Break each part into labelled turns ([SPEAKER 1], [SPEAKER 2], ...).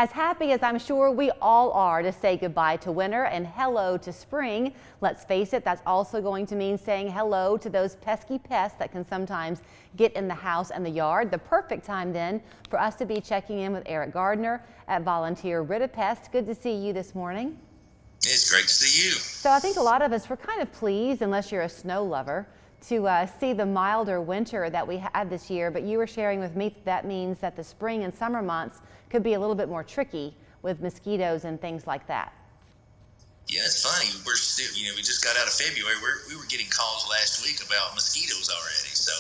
[SPEAKER 1] As happy as I'm sure we all are to say goodbye to winter and hello to spring, let's face it, that's also going to mean saying hello to those pesky pests that can sometimes get in the house and the yard. The perfect time then for us to be checking in with Eric Gardner at volunteer RidAPest. Good to see you this morning.
[SPEAKER 2] It's great to see you.
[SPEAKER 1] So I think a lot of us were kind of pleased, unless you're a snow lover, to see the milder winter that we had this year, but you were sharing with me that means that the spring and summer months could be a little bit more tricky with mosquitoes and things like that.
[SPEAKER 2] Yeah, it's funny. We're still, we just got out of February. We were getting calls last week about mosquitoes already. So,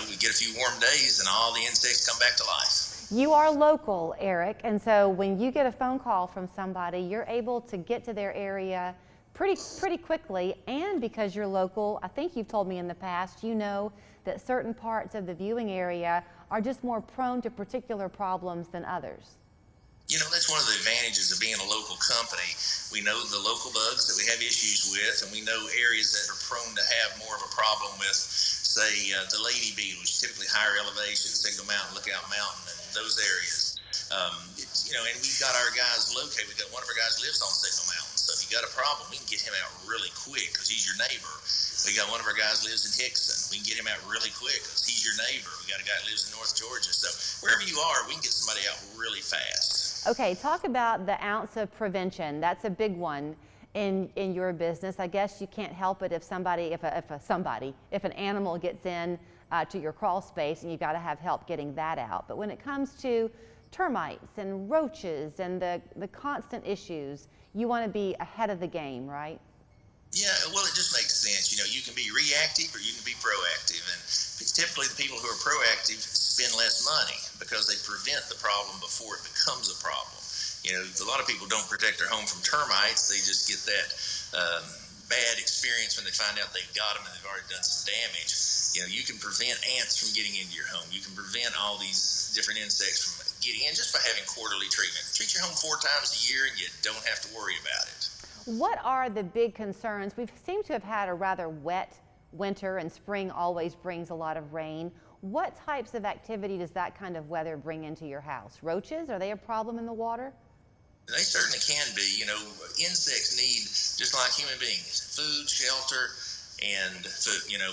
[SPEAKER 2] we get a few warm days and all the insects come back to life.
[SPEAKER 1] You are local, Eric, and so when you get a phone call from somebody, you're able to get to their area pretty quickly, and because you're local, I think you've told me in the past, you know that certain parts of the viewing area are just more prone to particular problems than others.
[SPEAKER 2] That's one of the advantages of being a local company. We know the local bugs that we have issues with, and we know areas that are prone to have more of a problem with, say, the lady beetles, typically higher elevation, Signal Mountain, Lookout Mountain, and those areas. And we've got our guys located. We've got one of our guys lives on Signal Mountain. So if you got a problem, we can get him out really quick because he's your neighbor. We got one of our guys lives in Hickson. We can get him out really quick because he's your neighbor. We got a guy that lives in North Georgia. So wherever you are, we can get somebody out really fast.
[SPEAKER 1] Okay, talk about the ounce of prevention. That's a big one in your business. I guess you can't help it if an animal gets in to your crawl space, and you've got to have help getting that out. But when it comes to termites and roaches and the constant issues, you want to be ahead of the game, right?
[SPEAKER 2] Yeah, well, it just makes sense. You can be reactive or you can be proactive. And typically the people who are proactive spend less money because they prevent the problem before it becomes a problem. A lot of people don't protect their home from termites. They just get that bad experience when they find out they've got them and they've already done some damage. You can prevent ants from getting into your home. You can prevent all these different insects from getting in just by having quarterly treatment. Treat your home 4 times a year and you don't have to worry about it.
[SPEAKER 1] What are the big concerns? We seem to have had a rather wet winter, and spring always brings a lot of rain. What types of activity does that kind of weather bring into your house? Roaches, are they a problem in the water?
[SPEAKER 2] They certainly can be. Insects need, just like human beings, food, shelter, and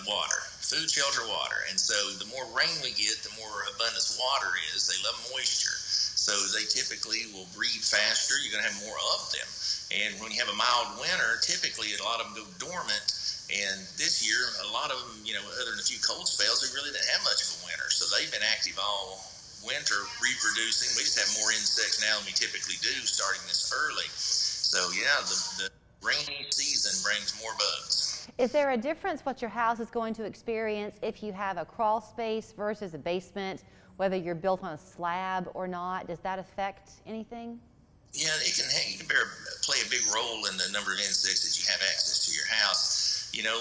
[SPEAKER 2] water. Food, shelter, water. And so the more rain we get, the more abundance water is. They love moisture. So they typically will breed faster. You're going to have more of them. And when you have a mild winter, typically a lot of them go dormant. And this year, a lot of them, other than a few cold spells, they really didn't have much of a winter. So they've been active all winter reproducing. We just have more insects now than we typically do starting this early. So yeah, the rainy season brings more bugs.
[SPEAKER 1] Is there a difference what your house is going to experience if you have a crawl space versus a basement, whether you're built on a slab or not? Does that affect anything?
[SPEAKER 2] Yeah, it can play a big role in the number of insects that you have access to your house.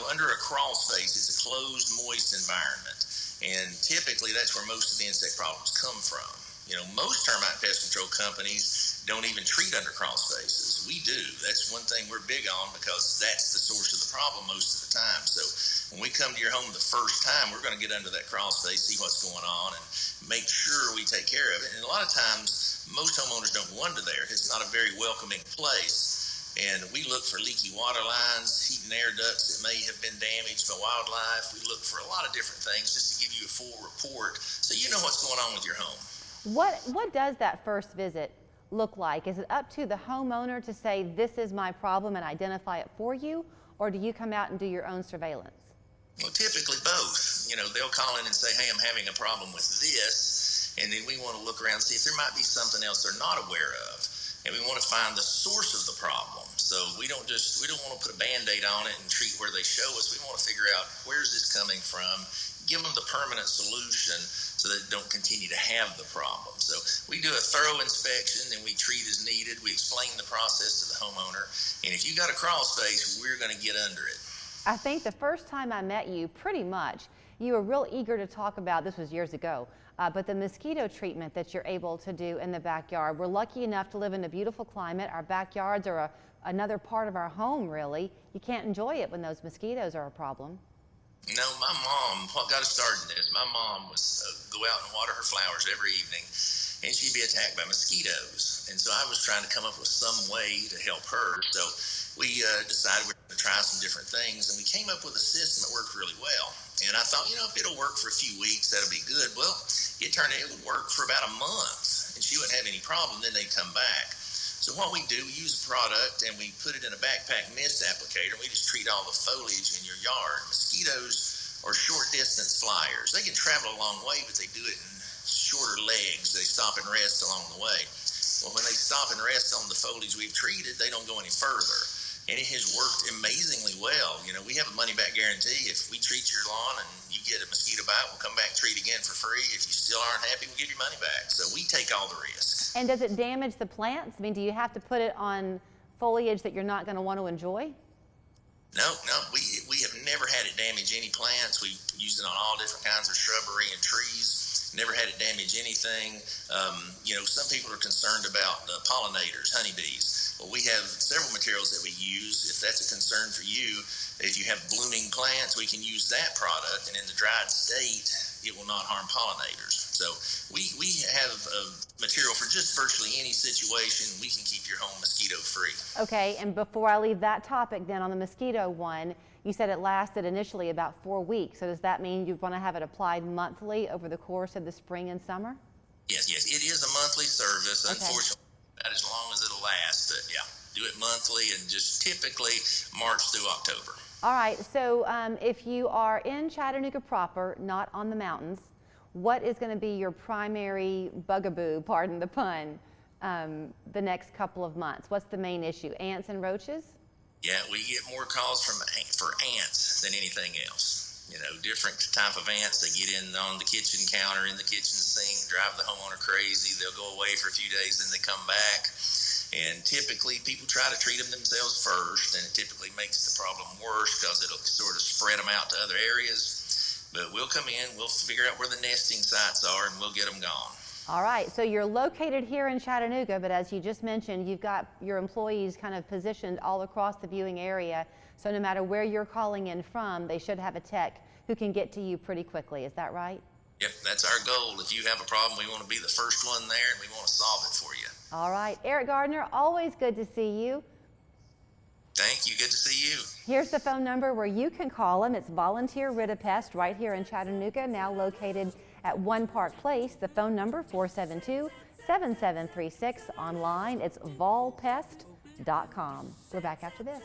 [SPEAKER 2] Under a crawl space, it's a closed, moist environment. And typically that's where most of the insect problems come from. Most termite pest control companies don't even treat under crawl spaces. We do. That's one thing we're big on because that's the source of the problem most of the time. So when we come to your home the first time, we're going to get under that crawl space, see what's going on, and make sure we take care of it. And a lot of times, most homeowners don't wander there. It's not a very welcoming place. And we look for leaky water lines, heat and air ducts that may have been damaged by wildlife. We look for a lot of different things just to give you a full report so you know what's going on with your home.
[SPEAKER 1] What does that first visit look like? Is it up to the homeowner to say, this is my problem, and identify it for you? Or do you come out and do your own surveillance?
[SPEAKER 2] Well, typically both. They'll call in and say, hey, I'm having a problem with this. And then we want to look around and see if there might be something else they're not aware of. And we want to find the source of the problem. So we don't want to put a Band-Aid on it and treat where they show us. We want to figure out, where's this coming from, give them the permanent solution so that they don't continue to have the problem. So we do a thorough inspection and we treat as needed. We explain the process to the homeowner. And if you got a crawl space, we're going to get under it.
[SPEAKER 1] I think the first time I met you, pretty much, you were real eager to talk about, this was years ago, but the mosquito treatment that you're able to do in the backyard. We're lucky enough to live in a beautiful climate. Our backyards are another part of our home, really. You can't enjoy it when those mosquitoes are a problem.
[SPEAKER 2] My mom, what got us started in this, my mom was go out and water her flowers every evening. and she'd be attacked by mosquitoes. And so I was trying to come up with some way to help her. So we decided we were going to try some different things, and we came up with a system that worked really well. And I thought, if it'll work for a few weeks, that'll be good. Well, it turned out it would work for about a month, and she wouldn't have any problem. Then they'd come back. So what we do, we use a product and we put it in a backpack mist applicator. We just treat all the foliage in your yard. Mosquitoes are short distance flyers. They can travel a long way, but they do it in shorter legs. They stop and rest along the way. Well, when they stop and rest on the foliage we've treated, they don't go any further. And it has worked amazingly well. We have a money-back guarantee. If we treat your lawn and you get a mosquito bite, we'll come back and treat again for free. If you still aren't happy, we'll give you money back. So we take all the risk.
[SPEAKER 1] And does it damage the plants? I mean, do you have to put it on foliage that you're not going to want to enjoy?
[SPEAKER 2] No, we have never had it damage any plants. We've used it on all different kinds of shrubbery and trees. Never had it damage anything. Some people are concerned about pollinators, honeybees. Well, we have several materials that we use. If that's a concern for you, if you have blooming plants, we can use that product, and in the dried state, it will not harm pollinators. So we have a material for just virtually any situation. We can keep your home mosquito free.
[SPEAKER 1] Okay, and before I leave that topic then, on the mosquito one, you said it lasted initially about 4 weeks. So does that mean you want to have it applied monthly over the course of the spring and summer?
[SPEAKER 2] Yes, it is a monthly service.
[SPEAKER 1] Okay.
[SPEAKER 2] Unfortunately, about as long as it'll last. But yeah, do it monthly and just typically March through October.
[SPEAKER 1] All right, so if you are in Chattanooga proper, not on the mountains, what is going to be your primary bugaboo, pardon the pun, the next couple of months? What's the main issue? Ants and roaches?
[SPEAKER 2] Yeah, we get more calls for ants than anything else. Different type of ants. They get in on the kitchen counter, in the kitchen sink, drive the homeowner crazy. They'll go away for a few days, then they come back. And typically, people try to treat them themselves first, and it typically makes the problem worse because it'll sort of spread them out to other areas. But we'll come in, we'll figure out where the nesting sites are, and we'll get them gone.
[SPEAKER 1] All right, so you're located here in Chattanooga, but as you just mentioned, you've got your employees kind of positioned all across the viewing area. So no matter where you're calling in from, they should have a tech who can get to you pretty quickly. Is that right?
[SPEAKER 2] Yep, that's our goal. If you have a problem, we want to be the first one there, and we want to solve it for you.
[SPEAKER 1] All right, Eric Gardner, always good to see you.
[SPEAKER 2] Thank you. Good to see you.
[SPEAKER 1] Here's the phone number where you can call them. It's Volunteer RidAPest right here in Chattanooga, now located at One Park Place. The phone number 472-7736. Online, it's volpest.com. We're back after this.